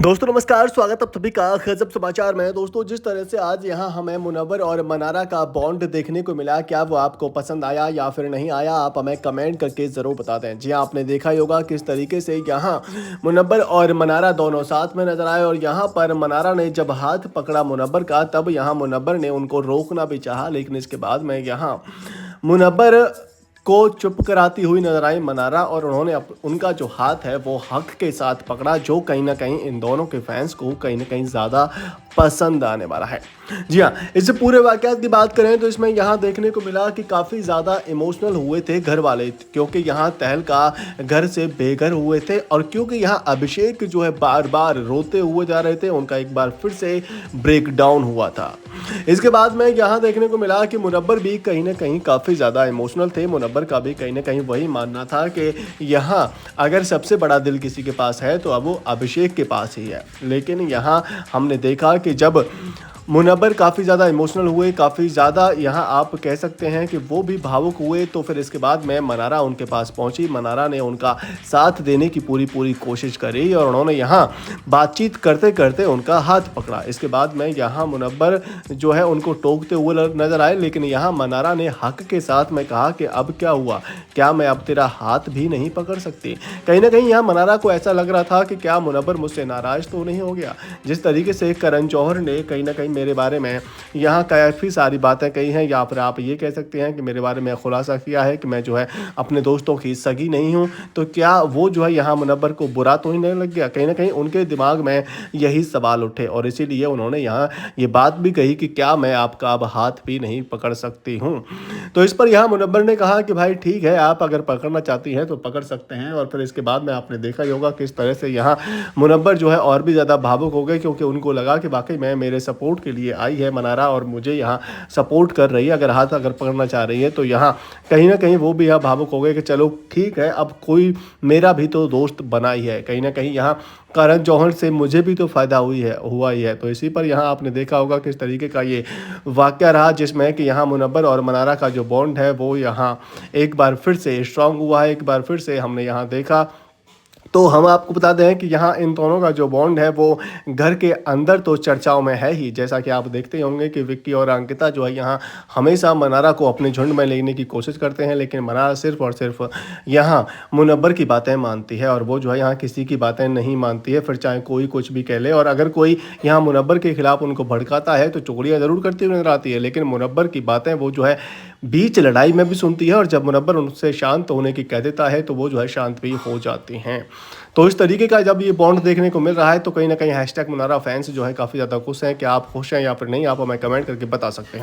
दोस्तों नमस्कार, स्वागत है आप सभी का गजब समाचार में। दोस्तों जिस तरह से आज यहाँ हमें मुनव्वर और मनारा का बॉन्ड देखने को मिला, क्या वो आपको पसंद आया या फिर नहीं आया, आप हमें कमेंट करके ज़रूर बता दें। जी हाँ, आपने देखा ही होगा किस तरीके से यहाँ मुनव्वर और मनारा दोनों साथ में नजर आए और यहाँ पर मनारा ने जब हाथ पकड़ा मुनव्वर का, तब यहाँ मुनव्वर ने उनको रोकना भी चाहा, लेकिन इसके बाद में यहाँ मुनव्वर को चुप कराती हुई नजर आई मनारा और उन्होंने उनका जो हाथ है वो हक के साथ पकड़ा, जो कहीं ना कहीं इन दोनों के फैंस को कहीं ना कहीं ज़्यादा पसंद आने वाला है। जी हाँ, इस पूरे वाकयात की बात करें तो इसमें यहाँ देखने को मिला कि काफ़ी ज़्यादा इमोशनल हुए थे घर वाले, क्योंकि यहाँ तहलका घर से बेघर हुए थे और क्योंकि यहाँ अभिषेक जो है बार बार रोते हुए जा रहे थे, उनका एक बार फिर से ब्रेक डाउन हुआ था। इसके बाद में यहाँ देखने को मिला कि मुनव्वर भी कहीं ना कहीं काफ़ी ज़्यादा इमोशनल थे। मुनव्वर का भी कहीं ना कहीं वही मानना था कि यहाँ अगर सबसे बड़ा दिल किसी के पास है तो अब वो अभिषेक के पास ही है। लेकिन यहाँ हमने देखा कि जब मुनव्वर काफ़ी ज़्यादा इमोशनल हुए, काफ़ी ज़्यादा यहाँ आप कह सकते हैं कि वो भी भावुक हुए, तो फिर इसके बाद में मनारा उनके पास पहुंची। मनारा ने उनका साथ देने की पूरी कोशिश करी और उन्होंने यहाँ बातचीत करते करते उनका हाथ पकड़ा। इसके बाद में यहाँ मुनव्वर जो है उनको टोकते हुए नजर आए, लेकिन यहाँ मनारा ने हक के साथ में कहा कि अब क्या हुआ, क्या मैं अब तेरा हाथ भी नहीं पकड़ सकती। कहीं ना कहीं यहाँ मनारा को ऐसा लग रहा था कि क्या मुनव्वर मुझसे नाराज़ तो नहीं हो गया। जिस तरीके से करण जौहर ने कहीं ना कहीं मेरे बारे में यहाँ काफ़ी सारी बातें कही हैं, या फिर आप ये कह सकते हैं कि मेरे बारे में खुलासा किया है कि मैं जो है अपने दोस्तों की सगी नहीं हूँ, तो क्या वो जो है यहाँ मुनव्वर को बुरा तो ही नहीं लग गया। कहीं ना कहीं उनके दिमाग में यही सवाल उठे और इसीलिए उन्होंने यहाँ ये बात भी कही कि क्या मैं आपका अब हाथ भी नहीं पकड़ सकती हूँ। तो इस पर यहाँ मुनव्वर ने कहा कि भाई ठीक है, आप अगर पकड़ना चाहती हैं तो पकड़ सकते हैं। और फिर इसके बाद में आपने देखा ही होगा किस तरह से यहाँ मुनव्वर जो है और भी ज़्यादा भावुक हो गए, क्योंकि उनको लगा कि वाकई में मेरे सपोर्ट के लिए आई है मनारा और मुझे यहाँ सपोर्ट कर रही है। अगर हाथ अगर पकड़ना चाह रही है तो यहाँ कहीं ना कहीं वो भी यहाँ भावुक हो गए कि चलो ठीक है, अब कोई मेरा भी तो दोस्त बना ही है। कहीं ना कहीं यहाँ करण जौहर से मुझे भी तो फायदा हुआ ही है। तो इसी पर यहाँ आपने देखा होगा किस तरीके का ये वाकया रहा, जिसमें कि यहाँ मुनव्वर और मनारा का जो बॉन्ड है वो यहाँ एक बार फिर से स्ट्रांग हुआ है। एक बार फिर से हमने यहाँ देखा। तो हम आपको बता दें कि यहाँ इन दोनों का जो बॉन्ड है वो घर के अंदर तो चर्चाओं में है ही। जैसा कि आप देखते होंगे कि विक्की और अंकिता जो है यहाँ हमेशा मनारा को अपने झुंड में लेने की कोशिश करते हैं, लेकिन मनारा सिर्फ और सिर्फ यहाँ मुनव्वर की बातें मानती है और वो जो है यहाँ किसी की बातें नहीं मानती है, फिर चाहे कोई कुछ भी कह ले। और अगर कोई यहाँ मुनव्वर के खिलाफ उनको भड़काता है तो चुगलियाँ ज़रूर करती हुई नजर आती है, लेकिन मुनव्वर की बातें वो जो है बीच लड़ाई में भी सुनती है और जब मुनव्वर उनसे शांत होने की कह देता है तो वो जो है शांत भी हो जाती हैं। तो इस तरीके का जब ये बॉन्ड देखने को मिल रहा है तो कहीं ना कहीं हैशटैग मनारा फैंस जो है काफ़ी ज़्यादा खुश हैं। क्या आप खुश हैं या फिर नहीं, आप हमें कमेंट करके बता सकते हैं।